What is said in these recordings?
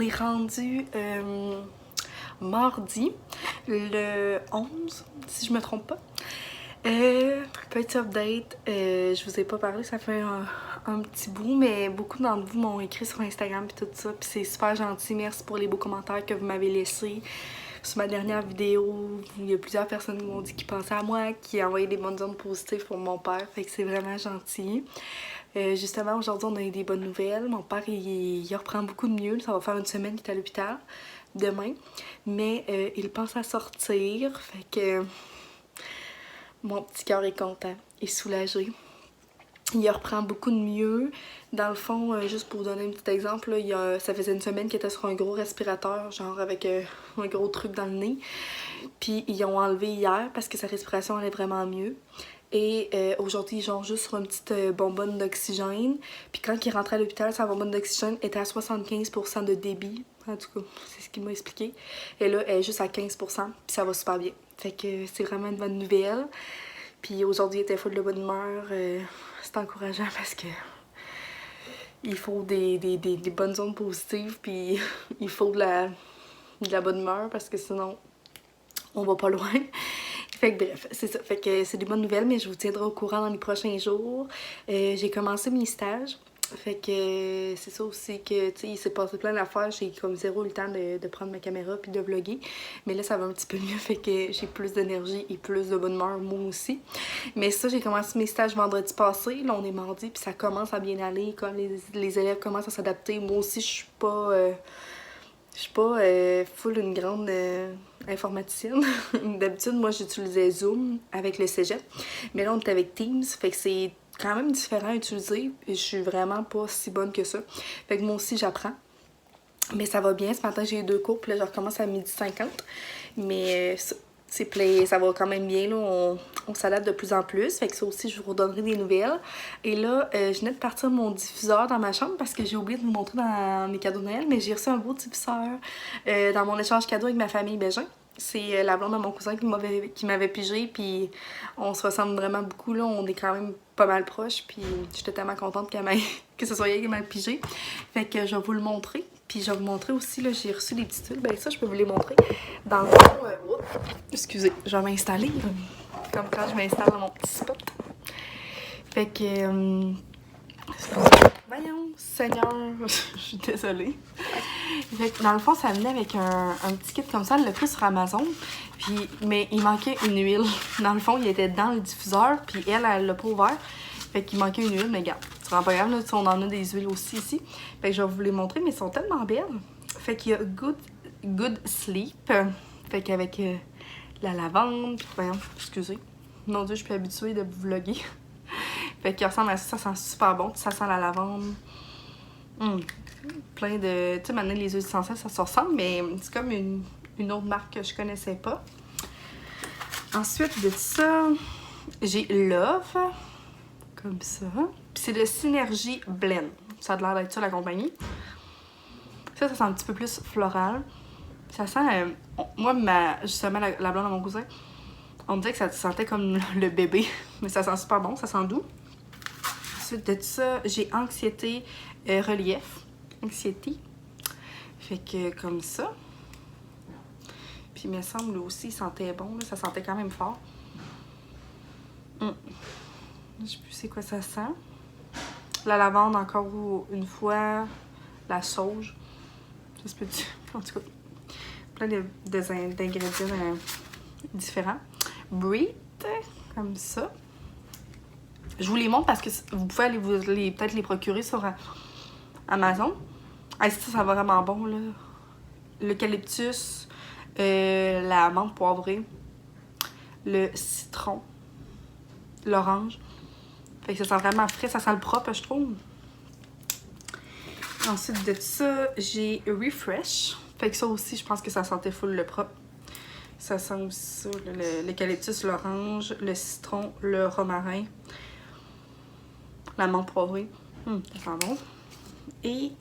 est rendu mardi, le 11, si je me trompe pas. Petit update, je vous ai pas parlé, ça fait un petit bout, mais beaucoup d'entre vous m'ont écrit sur Instagram et tout ça, puis c'est super gentil. Merci pour les beaux commentaires que vous m'avez laissés. Sur ma dernière vidéo, il y a plusieurs personnes qui m'ont dit qu'ils pensaient à moi, qui envoyaient des bonnes ondes positives pour mon père, fait que c'est vraiment gentil. Justement, aujourd'hui, on a eu des bonnes nouvelles. Mon père, il reprend beaucoup de mieux. Ça va faire une semaine qu'il est à l'hôpital demain, mais il pense à sortir, fait que mon petit cœur est content et soulagé. Il reprend beaucoup de mieux. Dans le fond, juste pour vous donner un petit exemple, là, ça faisait une semaine qu'il était sur un gros respirateur, genre avec un gros truc dans le nez. Puis ils l'ont enlevé hier parce que sa respiration allait vraiment mieux. Et aujourd'hui, genre juste sur une petite bonbonne d'oxygène. Puis quand il rentrait à l'hôpital, sa bonbonne d'oxygène était à 75% de débit. En tout cas, c'est ce qu'il m'a expliqué. Et là, elle est juste à 15%, puis ça va super bien. Fait que c'est vraiment une bonne nouvelle. Puis aujourd'hui, il était full de bonne humeur. C'est encourageant parce que il faut des bonnes ondes positives, puis il faut de la bonne humeur parce que sinon, on va pas loin. Fait que bref, c'est ça. Fait que c'est des bonnes nouvelles, mais je vous tiendrai au courant dans les prochains jours. J'ai commencé mes stages. Fait que c'est ça aussi que, tu sais, il s'est passé plein d'affaires. J'ai comme zéro eu le temps de prendre ma caméra puis de vlogger. Mais là, ça va un petit peu mieux. Fait que j'ai plus d'énergie et plus de bonne humeur, moi aussi. Mais ça, j'ai commencé mes stages vendredi passé. Là, on est mardi puis ça commence à bien aller. Comme les élèves commencent à s'adapter. Moi aussi, je suis pas... full une grande informaticienne. D'habitude, moi, j'utilisais Zoom avec le cégep. Mais là, on est avec Teams. Fait que c'est quand même différent à utiliser. Et je suis vraiment pas si bonne que ça. Fait que moi aussi, j'apprends. Mais ça va bien. Ce matin, j'ai eu 2 cours. Puis là, je recommence à 12h50. Mais ça va quand même bien. Là. On s'adapte de plus en plus. Fait que ça aussi, je vous redonnerai des nouvelles. Et là, je venais de partir mon diffuseur dans ma chambre parce que j'ai oublié de vous montrer dans mes cadeaux de Noël. Mais j'ai reçu un beau diffuseur dans mon échange cadeau avec ma famille Bégin. C'est la blonde de mon cousin qui m'avait pigé. Puis on se ressemble vraiment beaucoup. Là. On est quand même pas mal proches. Puis j'étais tellement contente que ce soit elle qui m'a pigé. Fait que je vais vous le montrer. Puis je vais vous montrer aussi, là, j'ai reçu des petits tuiles. Ben ça, je peux vous les montrer. Dans le fond, excusez, je vais m'installer. Comme quand je m'installe dans mon petit spot. Fait que... voyons, Seigneur, je suis désolée. Fait que dans le fond, ça venait avec un petit kit comme ça. Elle l'a pris sur Amazon. Puis, mais il manquait une huile. Dans le fond, il était dans le diffuseur. Puis elle l'a pas ouvert. Fait qu'il manquait une huile. Mais regarde, c'est vraiment pas grave. Là, on en a des huiles aussi ici. Fait que je vais vous les montrer. Mais elles sont tellement belles. Fait qu'il y a Good Sleep. Fait qu'avec la lavande. Puis, voyons, excusez. Mon Dieu, je suis plus habituée de vlogger. Fait qu'il ressemble à ça. Ça sent super bon. Ça sent la lavande. Plein de... Tu sais, maintenant, les huiles essentielles, ça se ressemble, mais c'est comme une autre marque que je connaissais pas. Ensuite de ça, j'ai Love, comme ça. Puis c'est le Synergy Blend. Ça a l'air d'être ça, la compagnie. Ça sent un petit peu plus floral. Ça sent... moi, justement, la blonde de mon cousin, on me disait que ça sentait comme le bébé. Mais ça sent super bon, ça sent doux. Ensuite de ça, j'ai Anxiété Relief. Anxiety. Fait que comme ça. Puis il me semble aussi, il sentait bon. Là. Ça sentait quand même fort. Je sais plus c'est quoi ça sent. La lavande encore une fois. La sauge. Ça se peut dire. En tout cas, plein d'ingrédients différents. Breathe. Comme ça. Je vous les montre parce que vous pouvez aller peut-être les procurer sur Amazon. Ah, ça va vraiment bon, là. L'eucalyptus, la menthe poivrée, le citron, l'orange. Fait que ça sent vraiment frais, ça sent le propre, je trouve. Ensuite de ça, j'ai Refresh. Fait que ça aussi, je pense que ça sentait full le propre. Ça sent aussi ça, l'eucalyptus, l'orange, le citron, le romarin, la menthe poivrée. Ça sent bon. Et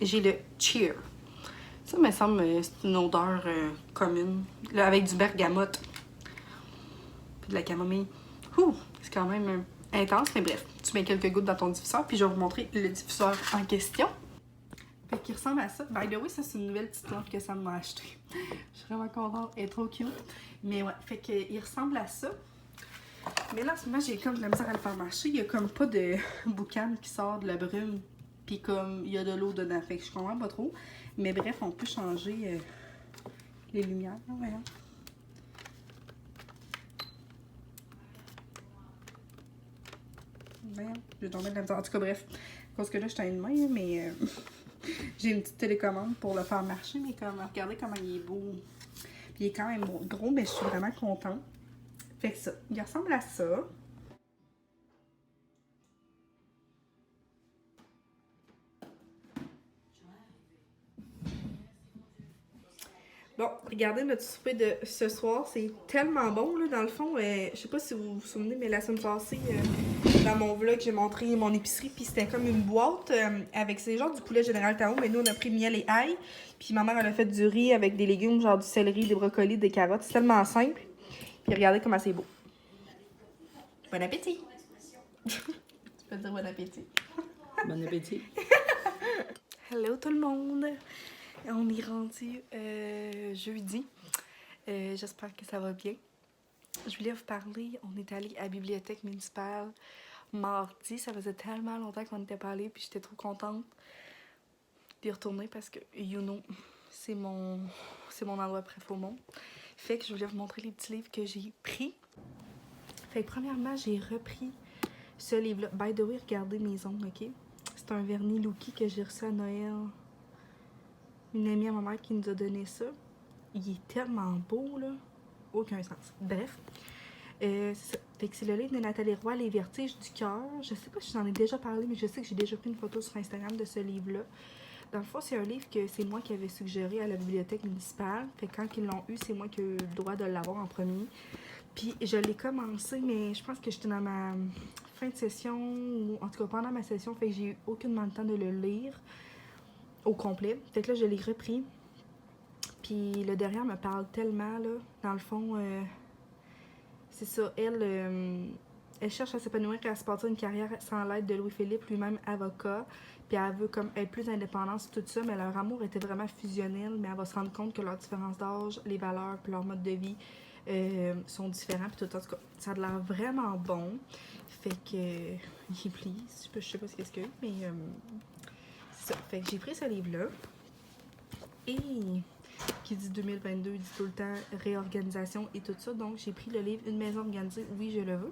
j'ai le Cheer. Ça me semble c'est une odeur commune. Là, avec du bergamote. Puis de la camomille. C'est quand même intense, mais bref. Tu mets quelques gouttes dans ton diffuseur, puis je vais vous montrer le diffuseur en question. Fait qu'il ressemble à ça. By the way, ça c'est une nouvelle petite lampe que Sam m'a achetée. Je suis vraiment contente, elle est trop cute. Mais ouais, fait qu'il ressemble à ça. Mais là, en ce moment, j'ai comme de la misère à le faire marcher. Il y a comme pas de boucan qui sort de la brume. Puis comme il y a de l'eau dedans. Fait que je comprends pas trop. Mais bref, on peut changer les lumières. Voyons. Voyons, je vais tomber de la misère. En tout cas, bref. Parce que là, je suis à une main, mais j'ai une petite télécommande pour le faire marcher. Mais comme, regardez comment il est beau. Puis il est quand même gros, mais je suis vraiment contente. Fait que ça, il ressemble à ça. Bon, regardez notre souper de ce soir, c'est tellement bon là, dans le fond, je sais pas si vous vous souvenez, mais la semaine passée, dans mon vlog, j'ai montré mon épicerie, puis c'était comme une boîte avec, c'est genre du poulet Général Tao, mais nous on a pris miel et ail, puis ma mère elle a fait du riz avec des légumes, genre du céleri, des brocolis, des carottes, c'est tellement simple, puis regardez comment c'est beau. Bon appétit! Tu peux dire bon appétit. Bon appétit. Hello tout le monde! On est rendu jeudi. J'espère que ça va bien. Je voulais vous parler, on est allé à la bibliothèque municipale mardi. Ça faisait tellement longtemps qu'on n'était pas allé, puis j'étais trop contente d'y retourner parce que, you know, c'est mon endroit préféré au monde. Fait que je voulais vous montrer les petits livres que j'ai pris. Fait que premièrement, j'ai repris ce livre-là. By the way, regardez mes ongles, ok? C'est un vernis Lookie que j'ai reçu à Noël. Une amie à ma mère qui nous a donné ça. Il est tellement beau, là. Aucun sens. Bref. C'est ça. Fait que c'est le livre de Nathalie Roy, Les Vertiges du cœur. Je sais pas si j'en ai déjà parlé, mais je sais que j'ai déjà pris une photo sur Instagram de ce livre-là. Dans le fond, c'est un livre que c'est moi qui avais suggéré à la bibliothèque municipale. Fait que quand ils l'ont eu, c'est moi qui ai eu le droit de l'avoir en premier. Puis je l'ai commencé, mais je pense que j'étais dans ma fin de session, ou en tout cas pendant ma session, fait que j'ai eu aucunement le temps de le lire au complet. Fait que là, je l'ai repris. Puis le derrière me parle tellement, là. Dans le fond, c'est ça. Elle cherche à s'épanouir et à se partir une carrière sans l'aide de Louis-Philippe, lui-même avocat. Puis elle veut comme être plus indépendante, tout ça. Mais leur amour était vraiment fusionnel. Mais elle va se rendre compte que leur différence d'âge, les valeurs, puis leur mode de vie sont différents. Puis tout, en tout cas, ça a l'air vraiment bon. Fait que, please, je sais pas ce que mais c'est ça. Fait que j'ai pris ce livre-là. Et qui dit 2022, dit tout le temps réorganisation et tout ça. Donc, j'ai pris le livre Une maison organisée, oui, je le veux,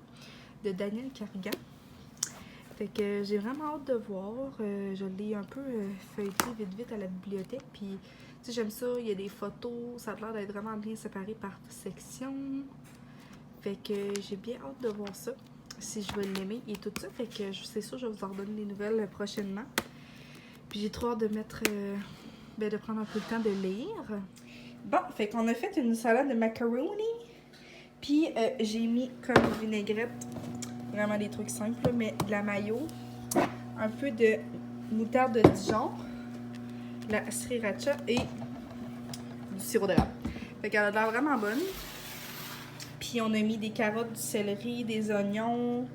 de Daniel Carrigan. Fait que j'ai vraiment hâte de voir. Je l'ai un peu feuilleté vite à la bibliothèque. Puis, tu sais, j'aime ça. Il y a des photos. Ça a l'air d'être vraiment bien séparé par section. Fait que j'ai bien hâte de voir ça. Si je vais l'aimer et tout ça. Fait que c'est sûr, je vais vous en donner des nouvelles prochainement. Puis j'ai trop hâte de mettre... de prendre un peu le temps de lire. Bon, fait qu'on a fait une salade de macaroni. Puis j'ai mis comme vinaigrette, vraiment des trucs simples, mais de la mayo, un peu de moutarde de Dijon, la sriracha et du sirop d'érable. Fait qu'elle a l'air vraiment bonne. Puis on a mis des carottes, du céleri, des oignons,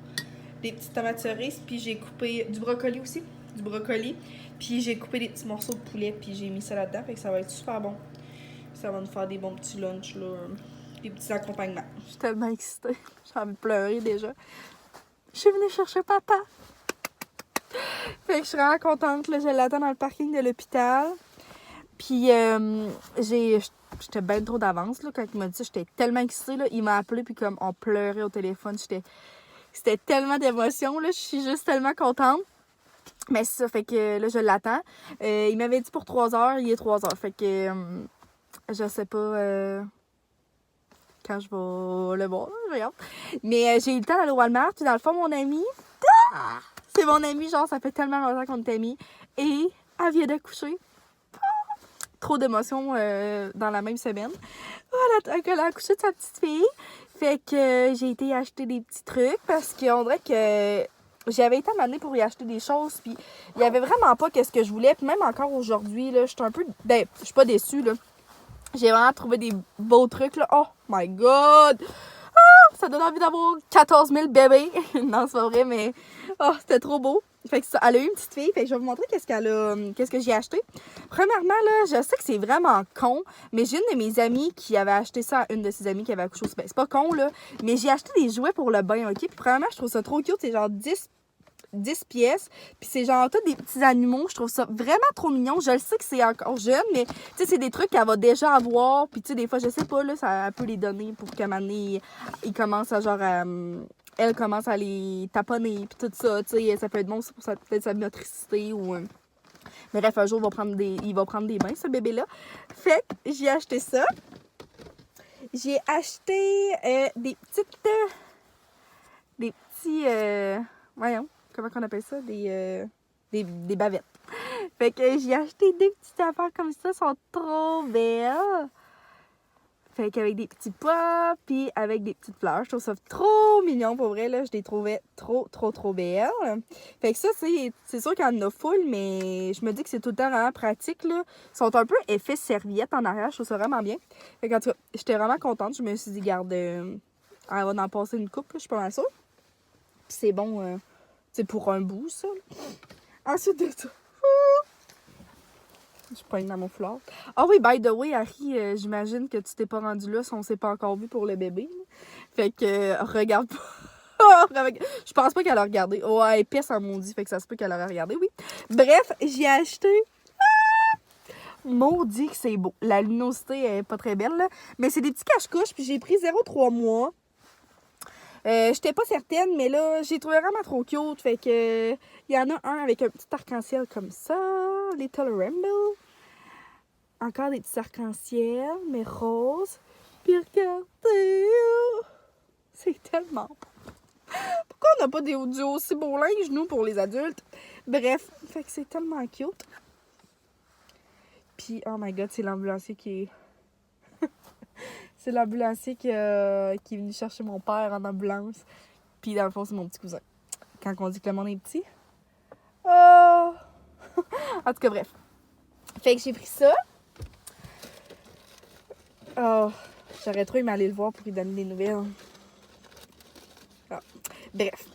des petites tomates cerises, puis j'ai coupé du brocoli aussi, du brocoli. Puis j'ai coupé des petits morceaux de poulet, puis j'ai mis ça là-dedans, fait que ça va être super bon. Ça va nous faire des bons petits lunchs, là, des petits accompagnements. Je suis tellement excitée, j'ai envie de pleurer déjà. Je suis venue chercher papa. Fait que je suis vraiment contente, là, je l'attends dans le parking de l'hôpital. Puis j'étais bien trop d'avance, là, quand il m'a dit ça, j'étais tellement excitée, là. Il m'a appelé, puis comme on pleurait au téléphone, c'était tellement d'émotion, là, je suis juste tellement contente. Mais c'est ça, fait que là, je l'attends. Il m'avait dit pour 3 heures, il est 3 heures. Fait que je sais pas quand je vais le voir, j'ai hâte. Mais j'ai eu le temps d'aller au Walmart. Puis dans le fond, mon amie, c'est mon amie, genre, ça fait tellement longtemps qu'on est amis. Et elle vient d'accoucher. Trop d'émotions dans la même semaine. Voilà, elle a accouché de sa petite fille. Fait que j'ai été acheter des petits trucs parce qu'on dirait que j'avais été amenée pour y acheter des choses, puis il y avait vraiment pas qu'est-ce que je voulais. Puis même encore aujourd'hui, là, je suis un peu... Ben, je suis pas déçue, là. J'ai vraiment trouvé des beaux trucs, là. Oh my God! Ah, ça donne envie d'avoir 14 000 bébés. Non, c'est pas vrai, mais... Oh, c'était trop beau. Fait que ça, elle a eu une petite fille. Fait que je vais vous montrer qu'est-ce que j'ai acheté. Premièrement, là, je sais que c'est vraiment con, mais j'ai une de mes amies qui avait acheté ça à une de ses amies qui avait accouché au... Ben, c'est pas con, là, mais j'ai acheté des jouets pour le bain, OK? Puis premièrement, je trouve ça trop cute. C'est genre 10 pièces. Puis c'est genre tous des petits animaux. Je trouve ça vraiment trop mignon. Je le sais que c'est encore jeune, mais tu sais, c'est des trucs qu'elle va déjà avoir. Puis tu sais, des fois, je sais pas, là, ça peut les donner pour qu'à un moment donné, ils commencent à genre... elle commence à les taponner, puis tout ça, tu sais, ça peut être bon aussi pour peut-être sa motricité ou... Bref, un jour, il va prendre des bains, ce bébé-là. Fait que j'ai acheté ça. J'ai acheté des petits... voyons, comment on appelle ça? Des bavettes. Fait que j'ai acheté des petites affaires comme ça, elles sont trop belles. Fait qu'avec des petits pois, puis avec des petites fleurs. Je trouve ça trop mignon, pour vrai, là. Je les trouvais trop belles. Fait que ça, c'est sûr qu'il y en a full, mais je me dis que c'est tout le temps vraiment pratique, là. Ils sont un peu effet serviette en arrière. Je trouve ça vraiment bien. Fait qu'en tout cas, j'étais vraiment contente. Je me suis dit, garde, elle va en passer une coupe, là, je suis pas mal sûre. Puis c'est bon, c'est pour un bout, ça. Ensuite de ça... Je pogne dans mon foulard. Ah oui, by the way, Harry, j'imagine que tu t'es pas rendu là si on s'est pas encore vu pour le bébé. Fait que, regarde pas. Je pense pas qu'elle a regardé. Oh, elle est pisse en maudit, fait que ça se peut qu'elle aurait regardé, oui. Bref, j'ai acheté... Maudit que c'est beau. La luminosité est pas très belle, là. Mais c'est des petits cache-couches, puis j'ai pris 0,3 mois. J'étais pas certaine, mais là, j'ai trouvé vraiment trop cute. Fait que, il y en a un avec un petit arc-en-ciel comme ça. Little Rainbow. Encore des petits arcs-en-ciel, mais roses. Puis regardez! C'est tellement beau. Pourquoi on n'a pas du aussi beau linge, nous, pour les adultes? Bref, fait que c'est tellement cute. Puis, oh my god, c'est l'ambulancier qui est... c'est l'ambulancier qui est venu chercher mon père en ambulance. Puis, dans le fond, c'est mon petit cousin. Quand on dit que le monde est petit. Oh! En tout cas, bref. Fait que j'ai pris ça. Oh, j'aurais trop aimé aller le voir pour lui donner des nouvelles. Ah. Bref.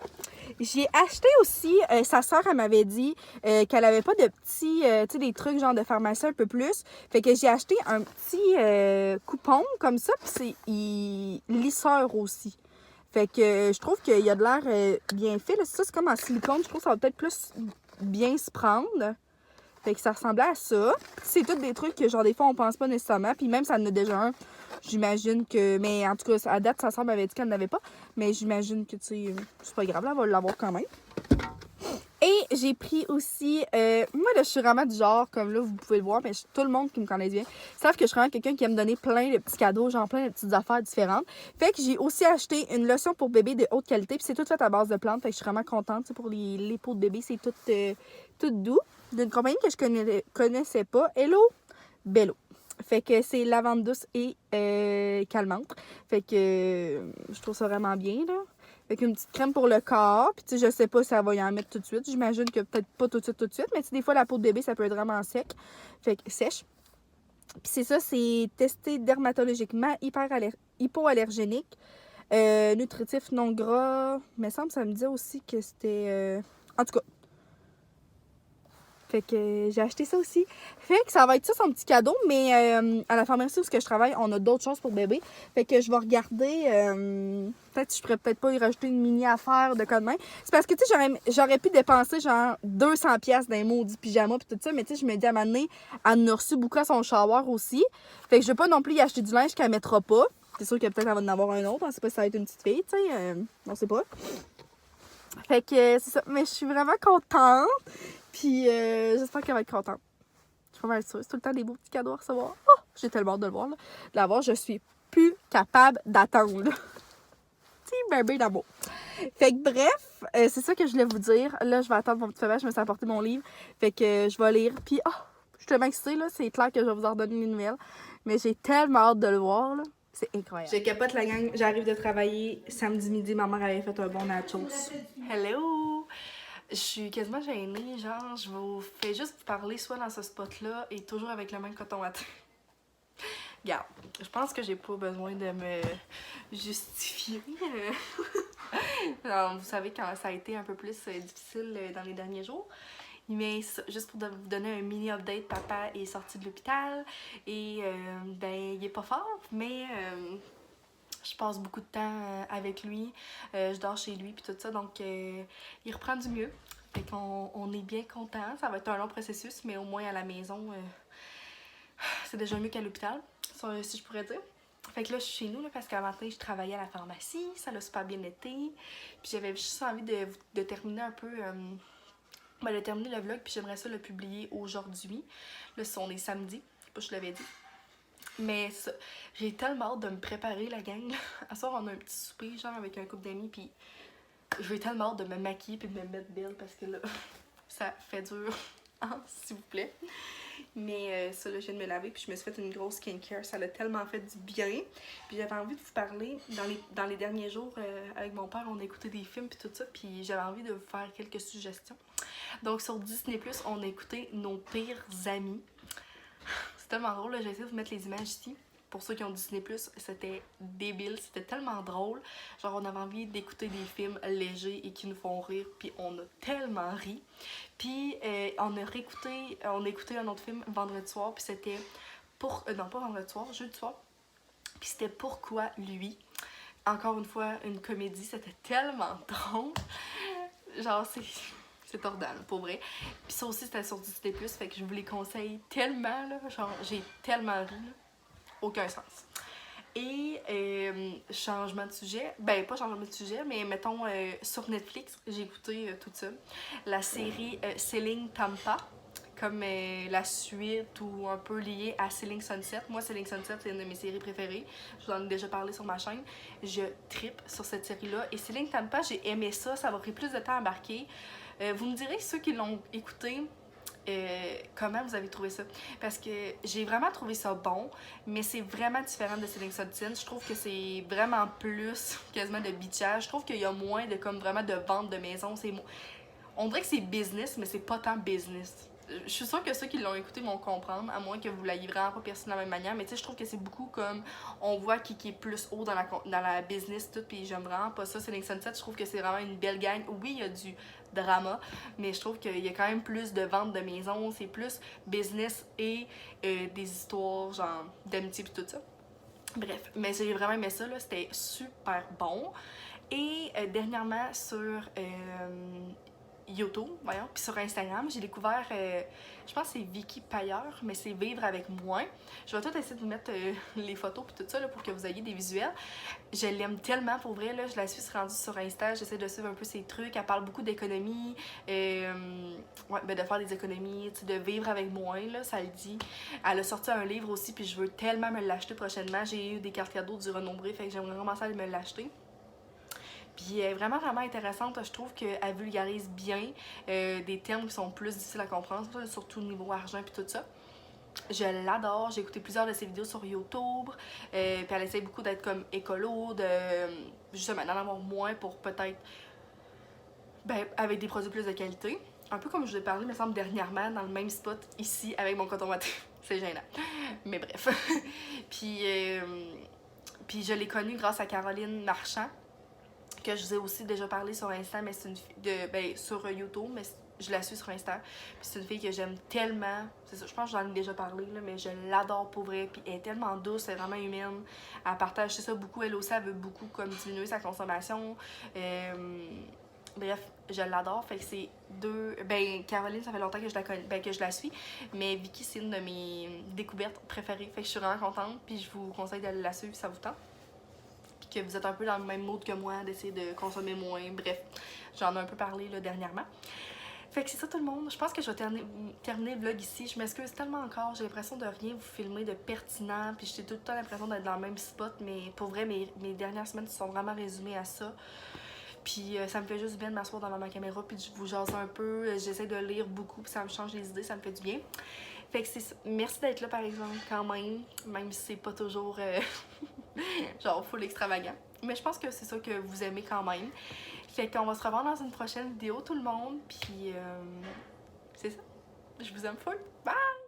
J'ai acheté aussi, sa soeur, elle m'avait dit qu'elle avait pas de petits, tu sais, des trucs genre de pharmacie un peu plus. Fait que j'ai acheté un petit coupon comme ça, puis c'est lisseur aussi. Fait que je trouve qu'il y a de l'air bien fait. Là. Ça, c'est comme en silicone. Je trouve que ça va peut-être plus bien se prendre. Fait que ça ressemblait à ça. C'est tous des trucs que, genre, des fois, on pense pas nécessairement. Puis même, ça en a déjà un. J'imagine que... Mais en tout cas, à date, sa soeur m'avait dit qu'elle n'en avait pas. Mais j'imagine que, tu sais, c'est pas grave, là, elle va l'avoir quand même. Et j'ai pris aussi... moi, là, je suis vraiment du genre, comme là, vous pouvez le voir, mais tout le monde qui me connaît bien savent que je suis vraiment quelqu'un qui aime donner plein de petits cadeaux, genre plein de petites affaires différentes. Fait que j'ai aussi acheté une lotion pour bébé de haute qualité. Puis c'est tout fait à base de plantes. Fait que je suis vraiment contente. Pour les peaux de bébé, c'est tout doux. D'une compagnie que je connaissais pas. Hello Bello. Fait que c'est lavande douce et calmante. Fait que je trouve ça vraiment bien, là. Fait qu'une petite crème pour le corps. Puis tu sais, je sais pas si elle va y en mettre tout de suite. J'imagine que peut-être pas tout de suite. Mais tu sais, des fois, la peau de bébé, ça peut être vraiment sec. Fait que sèche. Puis c'est ça, c'est testé dermatologiquement, hypoallergénique, nutritif non gras. Mais ça me dit aussi que c'était... En tout cas, fait que j'ai acheté ça aussi. Fait que ça va être ça, son petit cadeau. Mais à la pharmacie où je travaille, on a d'autres choses pour bébé. Fait que je vais regarder. Peut-être je pourrais peut-être pas y rajouter une mini affaire de quoi de main. C'est parce que, tu sais, j'aurais pu dépenser genre 200$ dans les maudits pyjamas pis tout ça. Mais tu sais, je me dis à un moment donné, elle en a reçu beaucoup à son shower aussi. Fait que je vais pas non plus y acheter du linge qu'elle mettra pas. C'est sûr que peut-être elle va en avoir un autre. On sait pas si ça va être une petite fille, tu sais. On sait pas. Fait que c'est ça. Mais je suis vraiment contente. Puis j'espère qu'elle va être contente. Je suis pas mal sûre. C'est tout le temps des beaux petits cadeaux à recevoir. Oh, j'ai tellement hâte de le voir. Là. De l'avoir, je suis plus capable d'attendre. Petit bébé d'amour. Fait que bref, c'est ça que je voulais vous dire. Là, je vais attendre mon petit feuillage. Je me suis apporté mon livre. Fait que je vais lire. Puis, je suis tellement excitée. Là. C'est clair que je vais vous en donner une nouvelle. Mais j'ai tellement hâte de le voir. Là. C'est incroyable. Je capote la gang. J'arrive de travailler samedi midi. Ma mère avait fait un bon nachos. Hello! Je suis quasiment gênée, genre, je vous fais juste parler soit dans ce spot-là et toujours avec le même coton watté. Regarde, je pense que j'ai pas besoin de me justifier. Alors, vous savez quand ça a été un peu plus difficile dans les derniers jours. Mais juste pour vous donner un mini update, papa est sorti de l'hôpital et ben il est pas fort, mais je passe beaucoup de temps avec lui, je dors chez lui puis tout ça, donc il reprend du mieux. Fait qu'on est bien content. Ça va être un long processus, mais au moins à la maison, c'est déjà mieux qu'à l'hôpital, si je pourrais dire. Fait que là, je suis chez nous là, parce qu'à matin, je travaillais à la pharmacie, ça l'a super bien été. Puis j'avais juste envie de terminer un peu, de terminer le vlog, puis j'aimerais ça le publier aujourd'hui. Là, on est samedi, je sais pas si je l'avais dit. Mais ça, j'ai tellement hâte de me préparer, la gang. À soir, on a un petit souper, genre, avec un couple d'amis, puis j'ai tellement hâte de me maquiller puis de me mettre belle parce que là, ça fait dur, hein, s'il vous plaît. Mais ça, là, je viens de me laver puis je me suis fait une grosse skincare. Ça l'a tellement fait du bien. Puis j'avais envie de vous parler. Dans les derniers jours, avec mon père, on a écouté des films puis tout ça. Puis j'avais envie de vous faire quelques suggestions. Donc sur Disney+, on a écouté Nos pires amis. C'est tellement drôle, là. J'ai essayé de vous mettre les images ici. Pour ceux qui ont Disney+, c'était débile, c'était tellement drôle. Genre, on avait envie d'écouter des films légers et qui nous font rire, puis on a tellement ri. Puis, on a écouté un autre film vendredi soir, puis c'était non, pas vendredi soir, jeudi soir. Puis c'était Pourquoi lui? Encore une fois, une comédie, c'était tellement drôle. Genre, c'est tordant, pour vrai. Puis ça aussi, c'était sur Disney+, fait que je vous les conseille tellement, là. Genre, j'ai tellement ri, là. Aucun sens. Et changement de sujet, ben pas changement de sujet, mais mettons sur Netflix, j'ai écouté toute seule la série Selling Tampa, comme la suite ou un peu liée à Selling Sunset. Moi, Selling Sunset, c'est une de mes séries préférées. Je vous en ai déjà parlé sur ma chaîne. Je trippe sur cette série-là. Et Selling Tampa, j'ai aimé ça. Ça m'a pris plus de temps à embarquer. Vous me direz, ceux qui l'ont écouté, comment vous avez trouvé ça? Parce que j'ai vraiment trouvé ça bon, mais c'est vraiment différent de Selling Sunset. Je trouve que c'est vraiment plus quasiment de bitchage. Je trouve qu'il y a moins de comme vraiment de vente de maison. On dirait que c'est business, mais c'est pas tant business. Je suis sûre que ceux qui l'ont écouté vont comprendre, à moins que vous l'ayez vraiment pas perçu de la même manière. Mais tu sais, je trouve que c'est beaucoup comme on voit qui est plus haut dans la business, tout. Puis j'aime vraiment pas ça. Selling Sunset, je trouve que c'est vraiment une belle gang. Oui, il y a du drama, mais je trouve qu'il y a quand même plus de ventes de maisons. C'est plus business et des histoires, genre d'amitié, puis tout ça. Bref, mais j'ai vraiment aimé ça, là. C'était super bon. Et dernièrement, sur YouTube, voyons, puis sur Instagram, j'ai découvert, je pense que c'est Vicky Pailleur, mais c'est Vivre avec moi. Je vais tout essayer de vous mettre les photos puis tout ça là, pour que vous ayez des visuels. Je l'aime tellement pour vrai, là, je la suis rendue sur Insta, j'essaie de suivre un peu ses trucs, elle parle beaucoup d'économie, ouais, ben de faire des économies, de vivre avec moins, là, ça le dit. Elle a sorti un livre aussi, puis je veux tellement me l'acheter prochainement. J'ai eu des cartes cadeaux du Renombré, fait que j'aimerais vraiment ça aller me l'acheter. Puis elle est vraiment, vraiment intéressante. Je trouve qu'elle vulgarise bien des termes qui sont plus difficiles à comprendre, surtout au niveau argent puis tout ça. Je l'adore. J'ai écouté plusieurs de ses vidéos sur YouTube. Puis elle essaie beaucoup d'être comme écolo, de justement d'en avoir moins pour peut-être ben, avec des produits plus de qualité. Un peu comme je vous ai parlé, me semble, dernièrement, dans le même spot ici avec mon coton watté. C'est gênant. Mais bref. Puis je l'ai connue grâce à Caroline Marchand, que je vous ai aussi déjà parlé sur Insta, mais c'est une fille sur YouTube, mais je la suis sur Insta. Puis c'est une fille que j'aime tellement. C'est ça, je pense que j'en ai déjà parlé, là, mais je l'adore pour vrai. Puis elle est tellement douce, elle est vraiment humaine. Elle partage ça beaucoup. Elle aussi, elle veut beaucoup comme diminuer sa consommation. Bref, je l'adore. Fait que c'est deux. Ben, Caroline, ça fait longtemps que je la connais, que je la suis. Mais Vicky, c'est une de mes découvertes préférées. Fait que je suis vraiment contente. Puis je vous conseille d'aller la suivre si ça vous tente. Que vous êtes un peu dans le même mode que moi, d'essayer de consommer moins. Bref, j'en ai un peu parlé là, dernièrement. Fait que c'est ça tout le monde. Je pense que je vais terminer le vlog ici. Je m'excuse tellement encore. J'ai l'impression de rien vous filmer de pertinent. Puis j'ai tout le temps l'impression d'être dans le même spot. Mais pour vrai, mes dernières semaines sont vraiment résumées à ça. Puis ça me fait juste bien de m'asseoir devant ma caméra puis de vous jaser un peu. J'essaie de lire beaucoup puis ça me change les idées, ça me fait du bien. Fait que c'est ça. Merci d'être là par exemple quand même si c'est pas toujours genre full extravagant. Mais je pense que c'est ça que vous aimez quand même. Fait qu'on va se revoir dans une prochaine vidéo tout le monde. Puis c'est ça. Je vous aime full. Bye!